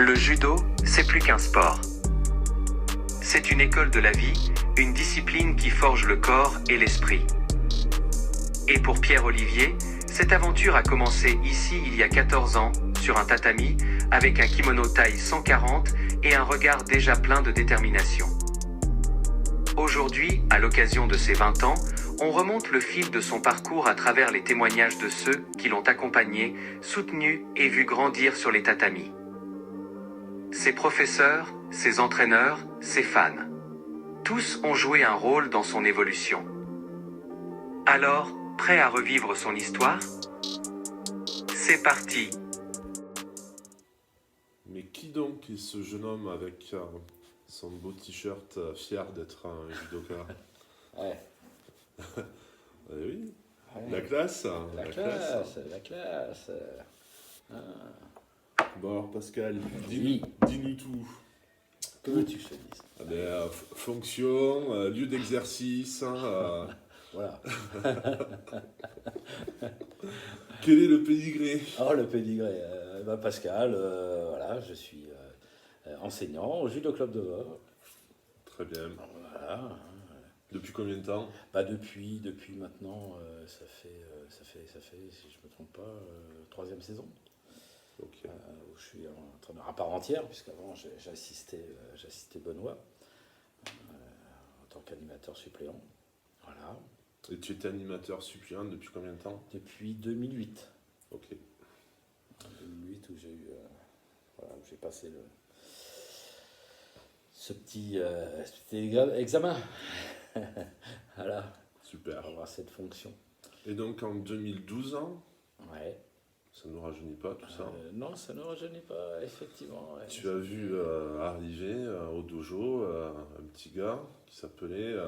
Le judo, c'est plus qu'un sport. C'est une école de la vie, une discipline qui forge le corps et l'esprit. Et pour Pierre Olivier, cette aventure a commencé ici il y a 14 ans, sur un tatami, avec un kimono taille 140 et un regard déjà plein de détermination. Aujourd'hui, à l'occasion de ses 20 ans, on remonte le fil de son parcours à travers les témoignages de ceux qui l'ont accompagné, soutenu et vu grandir sur les tatamis. Ses professeurs, ses entraîneurs, ses fans. Tous ont joué un rôle dans son évolution. Alors, prêt à revivre son histoire? C'est parti! Mais qui donc est ce jeune homme avec son beau t-shirt fier d'être un judoka? Ouais. Eh oui, Ouais. la classe. La classe. Bon alors Pascal, Oui. dis-nous tout. Que veux-tu que je te dise? Ah ben, fonction, lieu d'exercice, Voilà. quel est le pédigré? Alors le pédigré, Pascal, voilà, je suis enseignant au judo club de Vaux. Très bien. Voilà. Depuis combien de temps? Depuis maintenant, ça fait, si je me trompe pas, troisième saison. Ok. Où je suis entraîneur à part entière, puisqu'avant j'assistais Benoît en tant qu'animateur suppléant. Voilà. Et tu étais animateur suppléant depuis combien de temps? Depuis 2008. Ok. 2008 où j'ai eu, voilà, où j'ai passé ce petit examen. Voilà, Super. pour avoir cette fonction. Et donc en 2012 ans, Ouais. ça ne nous rajeunit pas tout ça. Non, ça ne rajeunit pas, effectivement. Ouais. Tu as vu arriver au dojo un petit gars qui s'appelle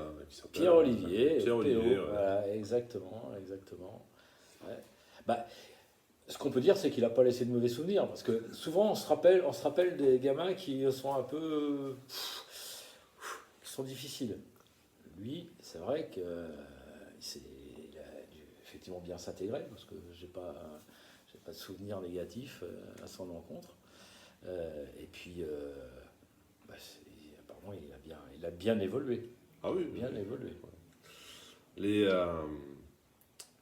Pierre-Olivier, Pierre-Olivier, PO, ouais. voilà, exactement. Ouais. Bah, ce qu'on peut dire, c'est qu'il n'a pas laissé de mauvais souvenirs, parce que souvent on se rappelle des gamins qui sont un peu, qui sont difficiles. Lui, c'est vrai qu'il a dû effectivement bien s'intégrer, parce que j'ai pas de souvenirs négatifs à son encontre. Et puis, apparemment, il a bien évolué. Ah oui, Bien oui. évolué.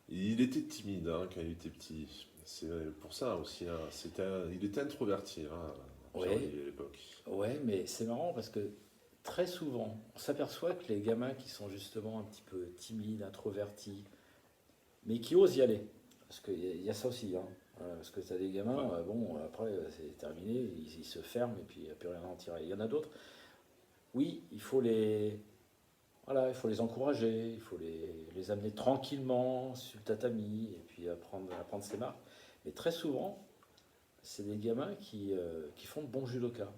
Il était timide quand il était petit. C'est pour ça aussi. Il était introverti Ouais. Pierre-Olivier, à l'époque. Ouais, mais c'est marrant parce que très souvent, on s'aperçoit que les gamins qui sont justement un petit peu timides, introvertis, mais qui osent y aller, parce qu'il y a ça aussi, hein. Parce que tu as des gamins, Ouais. bon, après c'est terminé, ils se ferment et puis il n'y a plus rien à en tirer. Il y en a d'autres, oui, il faut les encourager, il faut les amener tranquillement sur le tatami et puis apprendre ses marques. Mais très souvent, c'est des gamins qui font de bons judokas.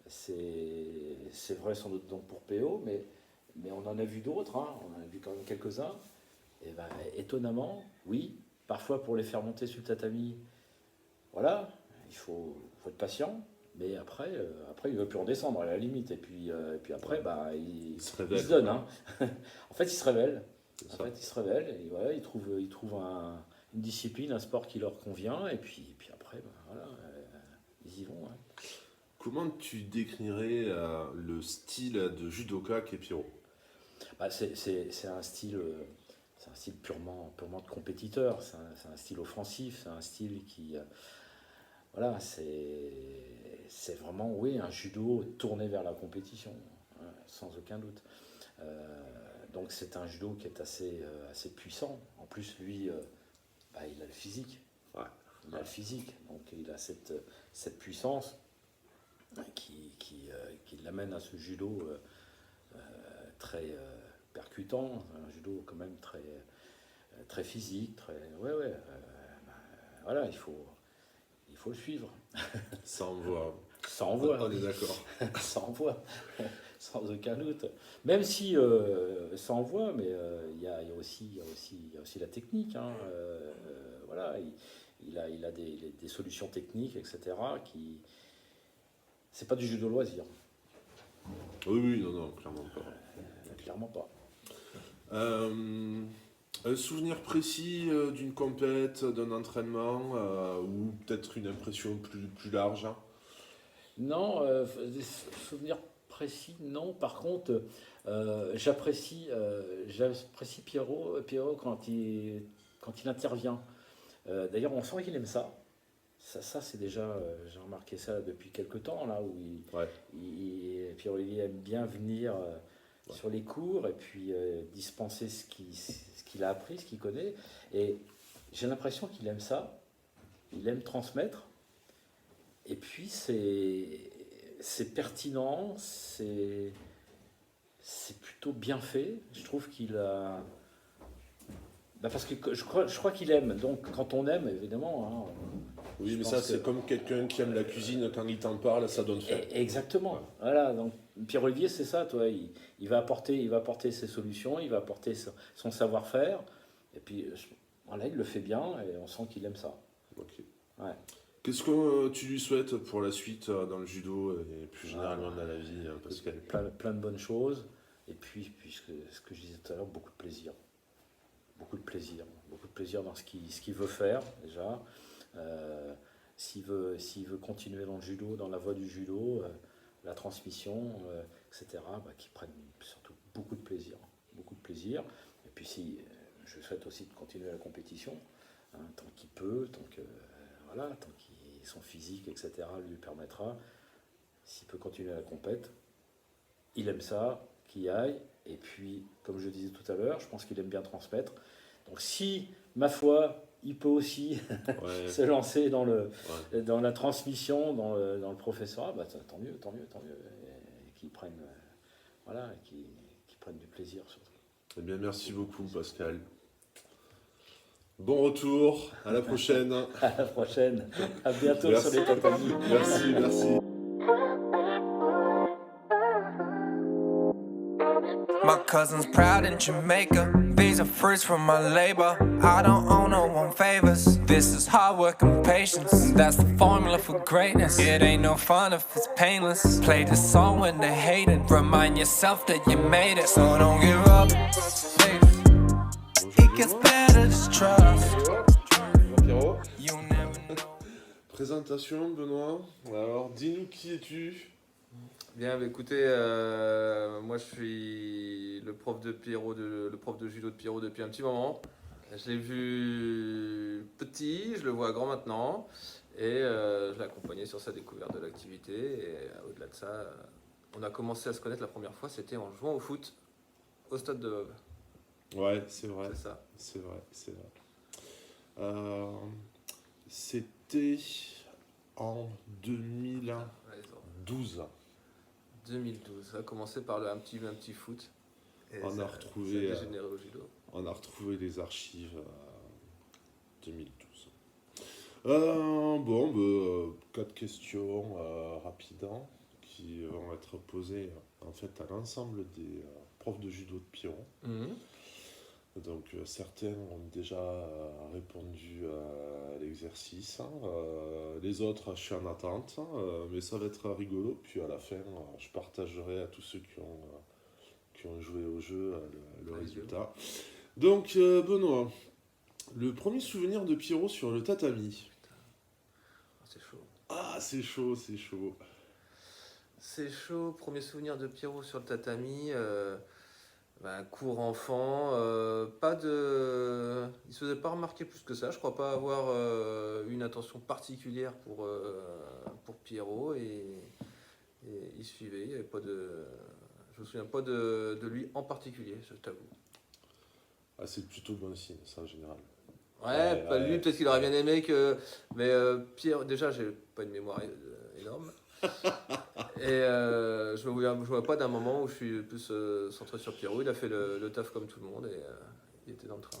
C'est vrai sans doute donc pour PO, mais on en a vu d'autres, hein. On en a vu quand même quelques-uns. Et ben, étonnamment, oui, parfois pour les faire monter sur le tatami, voilà, il faut être patient, mais après il ne veut plus redescendre à la limite. Et puis après, bah, il se révèle. se donne. Hein. En fait, il se révèle. C'est En ça. fait, il se révèle et voilà, il trouve une discipline, un sport qui leur convient. Et puis après, bah, voilà, ils y vont. Hein. Comment tu décrirais le style de judoka qu'est Pierrot? Bah, c'est un style purement de compétiteur. C'est un style offensif. C'est un style qui, voilà, c'est vraiment, oui, un judo tourné vers la compétition, hein, sans aucun doute. Donc c'est un judo qui est assez puissant. En plus, lui, bah, il a le physique. Ouais. Il a le physique, donc il a cette puissance qui l'amène à ce judo très percutant, un judo quand même très physique, voilà, il faut le suivre. Ça envoie. Ça envoie, On est d'accord. ça envoie, sans aucun doute. Même si ça envoie, mais il y a aussi la technique. Hein. Voilà, il a des solutions techniques, etc. Qui c'est pas du judo loisir. Oui, non, clairement pas. Clairement pas. Un souvenir précis d'une compète, d'un entraînement, ou peut-être une impression plus large, hein? Non, des souvenirs précis, non. Par contre, j'apprécie Pierrot quand il intervient. D'ailleurs, on sent qu'il aime ça. Ça, c'est déjà, j'ai remarqué ça depuis quelques temps, là, où Ouais. Pierre-Olivier aime bien venir Ouais. sur les cours et puis dispenser ce qu'il a appris, ce qu'il connaît. Et j'ai l'impression qu'il aime ça, il aime transmettre. Et puis, c'est pertinent, c'est plutôt bien fait. Je trouve qu'il a... Bah, parce que je crois qu'il aime. Donc, quand on aime, évidemment... Hein, Oui, je mais pense ça, c'est que- comme quelqu'un qui aime la cuisine, quand il t'en parle, ça donne faim. Exactement. Ouais. Voilà. Donc, Pierre-Olivier, c'est ça, toi. Il va apporter ses solutions, il va apporter son savoir-faire. Et puis, voilà, il le fait bien et on sent qu'il aime ça. Ok. Ouais. Qu'est-ce que tu lui souhaites pour la suite dans le judo et plus généralement dans la vie, Pascal? Plein de bonnes choses. Et puis, ce que je disais tout à l'heure, beaucoup de plaisir. Beaucoup de plaisir. Beaucoup de plaisir dans ce qu'il veut faire, déjà. S'il veut continuer dans le judo, dans la voie du judo, la transmission, etc., qu'il prenne surtout beaucoup de plaisir. Beaucoup de plaisir. Et puis, je souhaite aussi de continuer la compétition, hein, tant qu'il peut, tant que son physique, etc., lui permettra. S'il peut continuer la compète, il aime ça, qu'il y aille. Et puis, comme je disais tout à l'heure, je pense qu'il aime bien transmettre. Donc, si, ma foi, il peut aussi Ouais. se lancer dans Ouais. la transmission, dans le professorat, tant mieux. Et qu'ils prennent, qu'ils prennent du plaisir surtout. Eh bien, merci beaucoup, Pascal. Bon retour, à la prochaine. À la prochaine. À bientôt Merci. sur les tatamis. Merci. My cousin's proud in Jamaica. These are fruits from my labor. I don't owe no one favors. This is hard work and patience. That's the formula for greatness. It ain't no fun if it's painless. Play this song when they hate it. Remind yourself that you made it. So don't give up. It gets better, just trust. Pierrot. You never know. Présentation, Benoît. Alors, dis-nous qui es-tu? Bien, bah, écoutez, moi je suis le prof de judo de Pierrot depuis un petit moment. Je l'ai vu petit, je le vois grand maintenant, et je l'ai accompagné sur sa découverte de l'activité. Et au-delà de ça, on a commencé à se connaître la première fois, c'était en jouant au foot au stade de Veuve. Ouais, c'est vrai. C'est ça. C'est vrai. C'était en 2012. 2012, ça a commencé par un petit foot. Et On a ça retrouvé, a dégénéré au judo. On a retrouvé les archives 2012. Quatre questions rapides qui vont être posées en fait à l'ensemble des profs de judo de Pierrot. Mhm. Donc certains ont déjà répondu à l'exercice, les autres je suis en attente, mais ça va être rigolo. Puis à la fin, je partagerai à tous ceux qui ont joué au jeu le résultat. Donc Benoît, le premier souvenir de Pierrot sur le tatami. C'est chaud. Ah, c'est chaud. C'est chaud, premier souvenir de Pierrot sur le tatami, cours enfant, il se faisait pas remarquer plus que ça, je crois pas avoir une attention particulière pour Pierrot et il suivait, il y avait pas je me souviens pas de lui en particulier, je t'avoue. Ah, c'est plutôt bon signe, ça en général. Ouais, lui peut-être qu'il aurait bien aimé mais Pierre, déjà j'ai pas une mémoire énorme. Et je me vois pas d'un moment où je suis plus centré sur Pierrot. Il a fait le taf comme tout le monde et il était dans le train.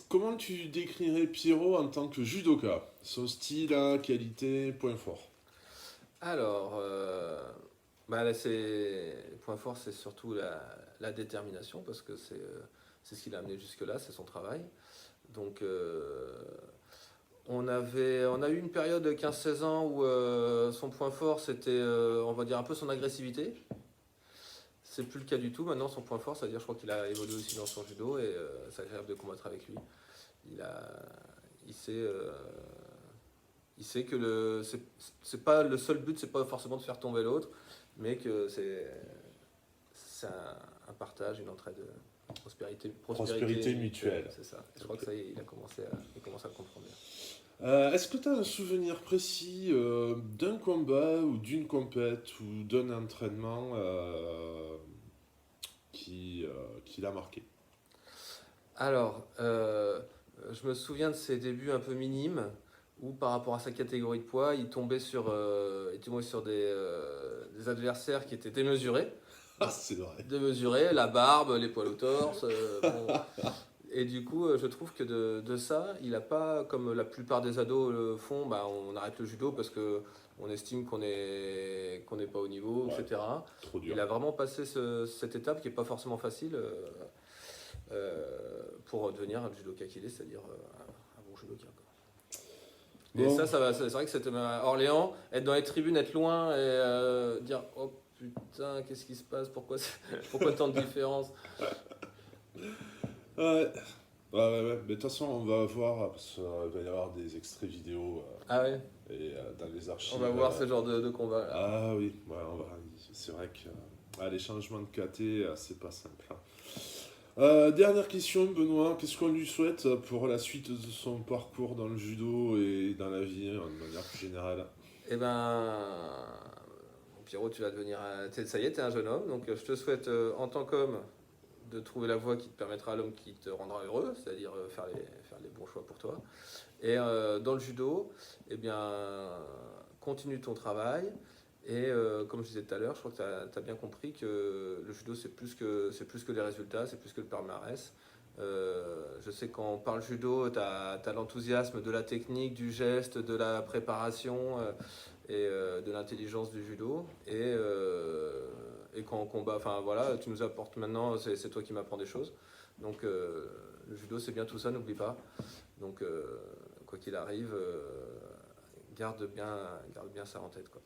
Comment tu décrirais Pierrot en tant que judoka? Son style, qualité, point fort? Alors, là, le point fort, c'est surtout la détermination parce que c'est ce qui l'a amené jusque-là, c'est son travail. Donc, on a eu une période de 15-16 ans où son point fort, c'était, on va dire, un peu son agressivité. C'est plus le cas du tout. Maintenant, son point fort, c'est-à-dire, je crois qu'il a évolué aussi dans son judo et c'est agréable de combattre avec lui. Il il sait que c'est pas le seul but, c'est pas forcément de faire tomber l'autre, mais que c'est un partage, une entraide, Prospérité mutuelle. C'est ça. Je crois que ça y est, il commence à le comprendre. Est-ce que tu as un souvenir précis d'un combat ou d'une compète ou d'un entraînement qui l'a marqué? Alors, je me souviens de ses débuts un peu minimes, où par rapport à sa catégorie de poids, il tombait sur des adversaires qui étaient démesurés. Ah, c'est vrai. Démesurés, la barbe, les poils au torse. Bon. Et du coup, je trouve que de ça, il n'a pas, comme la plupart des ados le font, on arrête le judo parce qu'on estime qu'on n'est pas au niveau, Ouais, etc. trop dur. Il a vraiment passé cette étape qui n'est pas forcément facile pour devenir un judoka qu'il est, c'est-à-dire un bon judoka. Quoi. Et Bon. c'est vrai que c'était à Orléans, être dans les tribunes, être loin et dire « Oh putain, qu'est-ce qui se passe? Pourquoi tant de différence ?» Ouais. Mais de toute façon, on va voir, parce qu'il va y avoir des extraits vidéo Ah ouais, et dans les archives. on va voir ce genre de combat. Là. Ah oui, ouais, c'est vrai que les changements de KT, c'est pas simple. Dernière question, Benoît, qu'est-ce qu'on lui souhaite pour la suite de son parcours dans le judo et dans la vie, de manière plus générale? Eh ben, Pierrot, tu vas devenir ça y est, t'es un jeune homme, donc je te souhaite en tant qu'homme de trouver la voie qui te permettra à l'homme qui te rendra heureux, c'est-à-dire faire les bons choix pour toi. Et dans le judo, eh bien, continue ton travail. Et comme je disais tout à l'heure, je crois que tu as bien compris que le judo, c'est plus que les résultats, c'est plus que le palmarès. Je sais quand on parle judo, tu as l'enthousiasme de la technique, du geste, de la préparation et de l'intelligence du judo. Et quand on combat, enfin voilà, tu nous apportes maintenant, c'est toi qui m'apprends des choses. Donc le judo, c'est bien tout ça, n'oublie pas. Donc quoi qu'il arrive, garde bien ça en tête, quoi.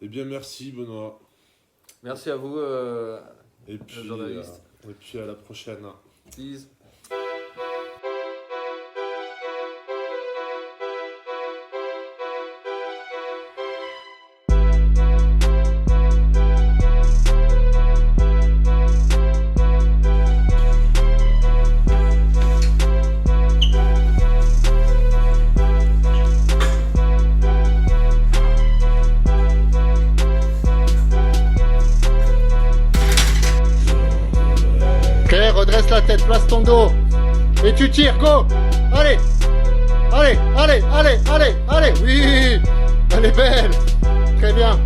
Eh bien, merci, Benoît. Merci à vous, Et puis, journaliste. et puis à la prochaine. Peace. Ok, redresse la tête, place ton dos. Et tu tires, go. Allez. Allez, allez, allez, allez, allez. Oui, elle est belle. Très bien.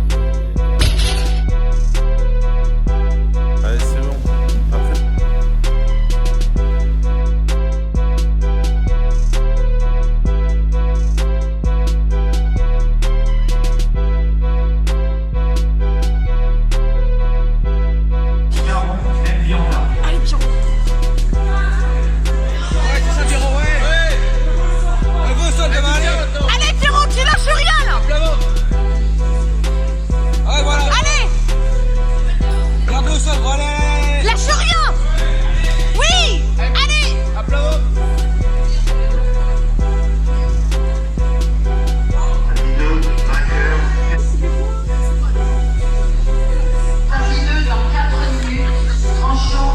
Allez, c'est bon. Après. Allez Pierrot, tu lâches rien là. Allez. Lâche rien. Oui. Allez. Dans 4 minutes, tranchant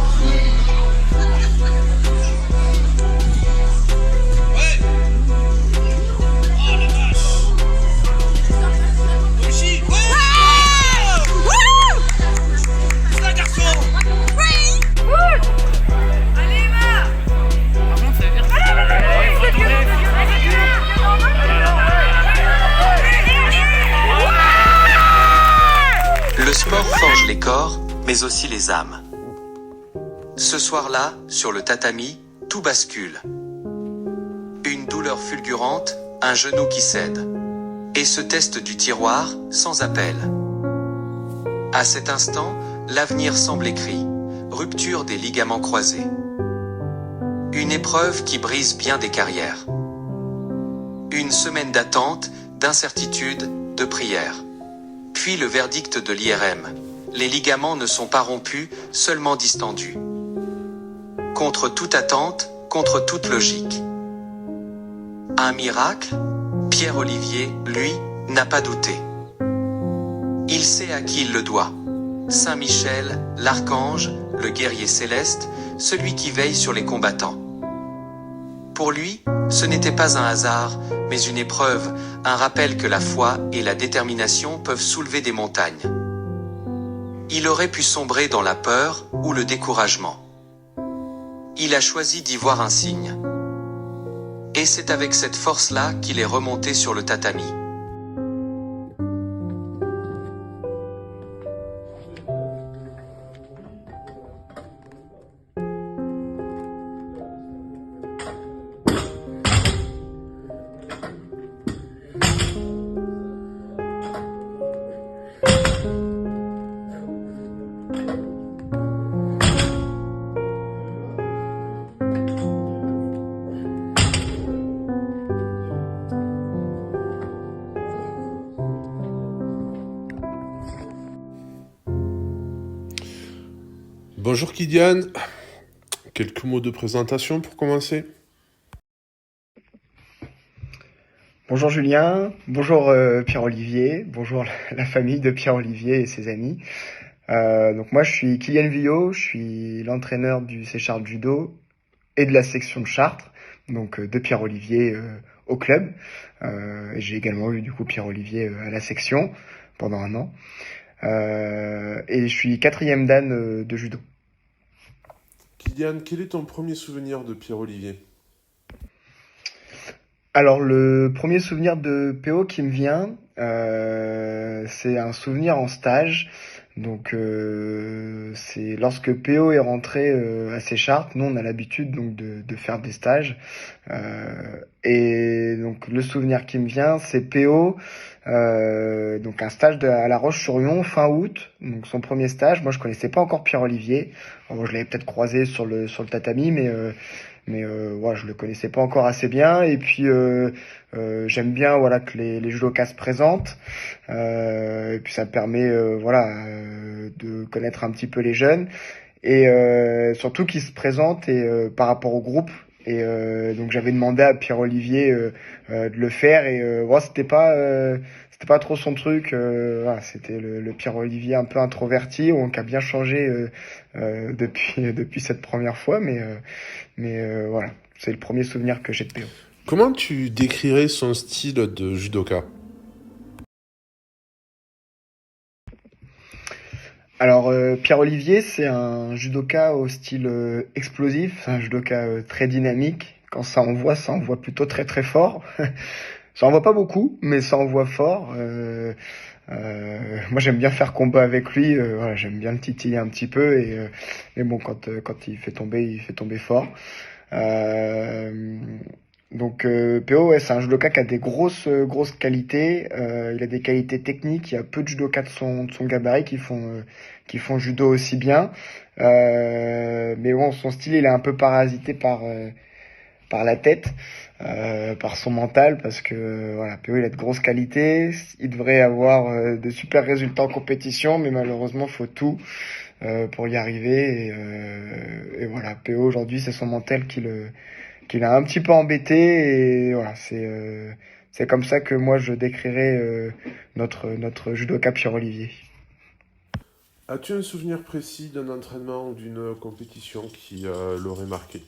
Le sport forge les corps, mais aussi les âmes. Ce soir-là, sur le tatami, tout bascule. Une douleur fulgurante, un genou qui cède. Et ce test du tiroir, sans appel. À cet instant, l'avenir semble écrit. Rupture des ligaments croisés. Une épreuve qui brise bien des carrières. Une semaine d'attente, d'incertitude, de prière. Puis le verdict de l'IRM. Les ligaments ne sont pas rompus, seulement distendus. Contre toute attente, contre toute logique. Un miracle? Pierre Olivier, lui, n'a pas douté. Il sait à qui il le doit. Saint Michel, l'archange, le guerrier céleste, celui qui veille sur les combattants. Pour lui, ce n'était pas un hasard, mais une épreuve, un rappel que la foi et la détermination peuvent soulever des montagnes. Il aurait pu sombrer dans la peur ou le découragement. Il a choisi d'y voir un signe. Et c'est avec cette force-là qu'il est remonté sur le tatami. Bonjour Kylian, quelques mots de présentation pour commencer. Bonjour Julien, bonjour Pierre-Olivier, bonjour la famille de Pierre-Olivier et ses amis. Donc moi je suis Kylian Villot, je suis l'entraîneur du C-Chartres Judo et de la section de Chartres, donc de Pierre-Olivier au club. J'ai également eu du coup Pierre-Olivier à la section pendant 1 an. Et je suis 4e dan de judo. Kylian, quel est ton premier souvenir de Pierre-Olivier? Alors le premier souvenir de PO qui me vient, c'est un souvenir en stage. Donc c'est lorsque PO est rentré à C-Chartres, nous on a l'habitude donc de faire des stages. Et donc le souvenir qui me vient, c'est PO, donc un stage à La Roche-sur-Yon fin août, donc son premier stage. Moi je connaissais pas encore Pierre-Olivier. Bon, je l'avais peut-être croisé sur le tatami, mais ouais, je le connaissais pas encore assez bien. Et puis j'aime bien voilà que les judokas se présentent. Et puis ça me permet de connaître un petit peu les jeunes et surtout qu'ils se présentent et par rapport au groupe. Et donc j'avais demandé à Pierre-Olivier de le faire et voilà, c'était pas trop son truc. Voilà, c'était le Pierre-Olivier un peu introverti, qui a bien changé depuis cette première fois, mais voilà, c'est le premier souvenir que j'ai de PO. Comment tu décrirais son style de judoka? Alors Pierre-Olivier, c'est un judoka au style explosif, c'est un judoka très dynamique. Quand ça envoie plutôt très très fort. Ça envoie pas beaucoup, mais ça envoie fort. Moi j'aime bien faire combat avec lui, voilà, j'aime bien le titiller un petit peu mais bon quand il fait tomber fort. Donc PO, ouais, c'est un judoka qui a des grosses qualités. Il a des qualités techniques. Il y a peu de judokas de son gabarit qui font judo aussi bien. Mais bon, son style il est un peu parasité par la tête, par son mental, parce que voilà, PO il a de grosses qualités. Il devrait avoir de super résultats en compétition, mais malheureusement faut tout pour y arriver. Et voilà, PO aujourd'hui c'est son mental qui l'a un petit peu embêté, et voilà, c'est comme ça que moi je décrirais notre judoka Pierre-Olivier. As-tu un souvenir précis d'un entraînement ou d'une compétition qui l'aurait marqué?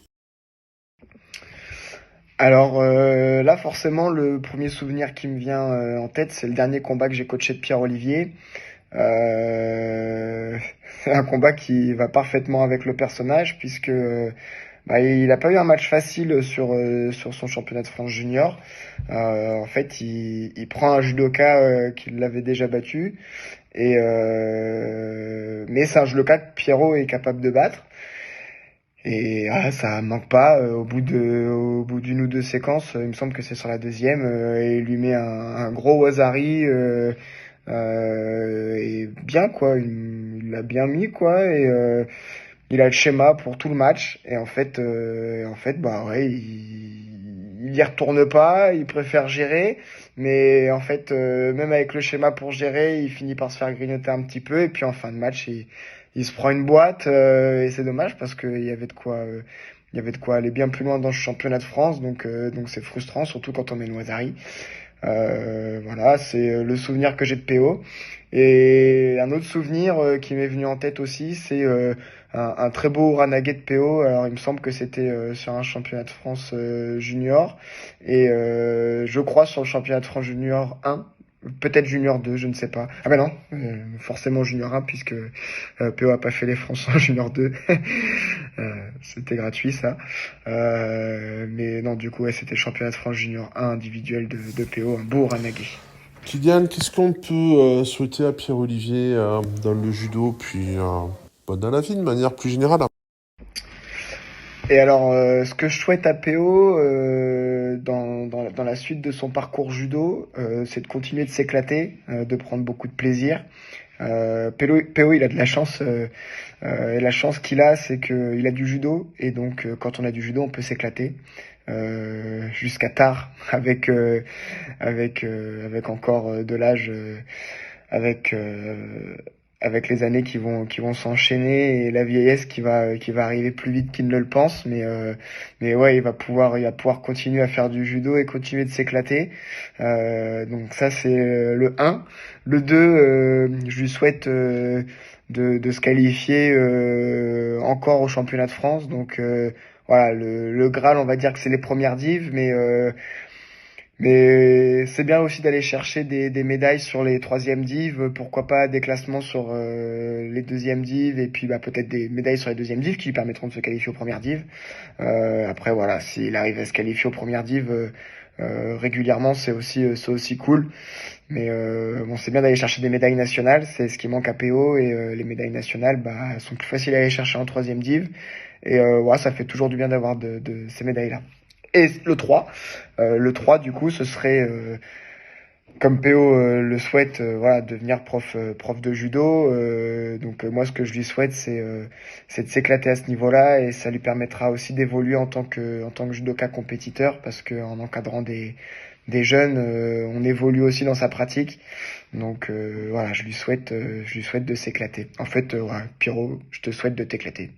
Alors là forcément le premier souvenir qui me vient en tête, c'est le dernier combat que j'ai coaché de Pierre-Olivier. C'est un combat qui va parfaitement avec le personnage, puisque il a pas eu un match facile sur son championnat de France junior. En fait, il prend un judoka qui l'avait déjà battu, mais c'est un judoka que Pierrot est capable de battre. Et ça manque pas. Au bout d'une ou deux séquences, il me semble que c'est sur la deuxième, et il lui met un gros wasari. Et bien quoi, il l'a bien mis quoi, et il a le schéma pour tout le match, et en fait ouais, il y retourne pas, il préfère gérer, mais en fait même avec le schéma pour gérer, il finit par se faire grignoter un petit peu, et puis en fin de match il se prend une boîte, et c'est dommage parce que il y avait de quoi aller bien plus loin dans ce championnat de France, donc c'est frustrant, surtout quand on met Noisari. Voilà, c'est le souvenir que j'ai de PO. Et un autre souvenir qui m'est venu en tête aussi, c'est un très beau Ranagé de PO. Alors il me semble que c'était sur un championnat de France junior. Et je crois sur le championnat de France junior 1. Peut-être junior 2, je ne sais pas. Ah ben non, forcément junior 1 puisque PO a pas fait les France en junior 2. C'était gratuit ça. Mais non, du coup, ouais, c'était championnat de France junior 1 individuel de PO, un beau Ranagé. Kylian, qu'est-ce qu'on peut souhaiter à Pierre-Olivier dans le judo, puis dans la vie de manière plus générale? Et alors, ce que je souhaite à PO dans la suite de son parcours judo, c'est de continuer de s'éclater, de prendre beaucoup de plaisir. PO, il a de la chance. Et la chance qu'il a, c'est qu'il a du judo. Et donc, quand on a du judo, on peut s'éclater jusqu'à tard, avec encore de l'âge, avec les années qui vont s'enchaîner et la vieillesse qui va arriver plus vite qu'il ne le pense, mais ouais, il va pouvoir continuer à faire du judo et continuer de s'éclater. Donc ça c'est le 1. Le 2, je lui souhaite de se qualifier encore au championnat de France. Donc voilà, le Graal, on va dire que c'est les premières dives, mais c'est bien aussi d'aller chercher des médailles sur les troisièmes dives, pourquoi pas des classements sur les deuxièmes dives, et puis peut-être des médailles sur les deuxièmes dives qui lui permettront de se qualifier aux premières dives. Après voilà, s'il arrive à se qualifier aux premières dives régulièrement, c'est aussi cool. Mais bon, c'est bien d'aller chercher des médailles nationales, c'est ce qui manque à PO, et les médailles nationales sont plus faciles à aller chercher en troisième div, et voilà, ça fait toujours du bien d'avoir de ces médailles-là. Et le 3, du coup, ce serait, comme PO le souhaite, voilà, devenir prof de judo. Donc moi, ce que je lui souhaite, c'est de s'éclater à ce niveau-là, et ça lui permettra aussi d'évoluer en tant que judoka compétiteur, parce que en encadrant des jeunes, on évolue aussi dans sa pratique. Donc voilà, je lui souhaite de s'éclater. En fait, voilà, Pierrot, je te souhaite de t'éclater.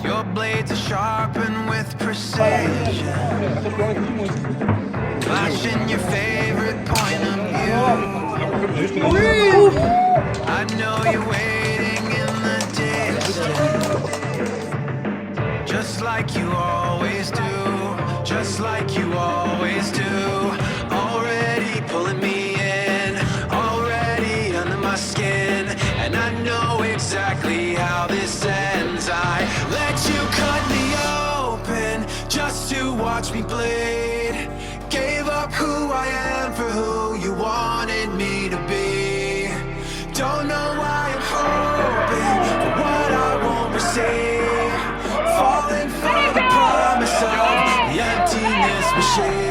Your blades are sharpened with precision, flashing your favorite point of view. I know you're waiting in the distance, just like you always do, just like you always do. Already pulling me in, already under my skin, and I know exactly how this ends. I let you cut me open just to watch me bleed. Gave up who I am for who you wanted me to be. Don't know why I'm hoping for what I won't receive. Falling for the promise of the emptiness machine.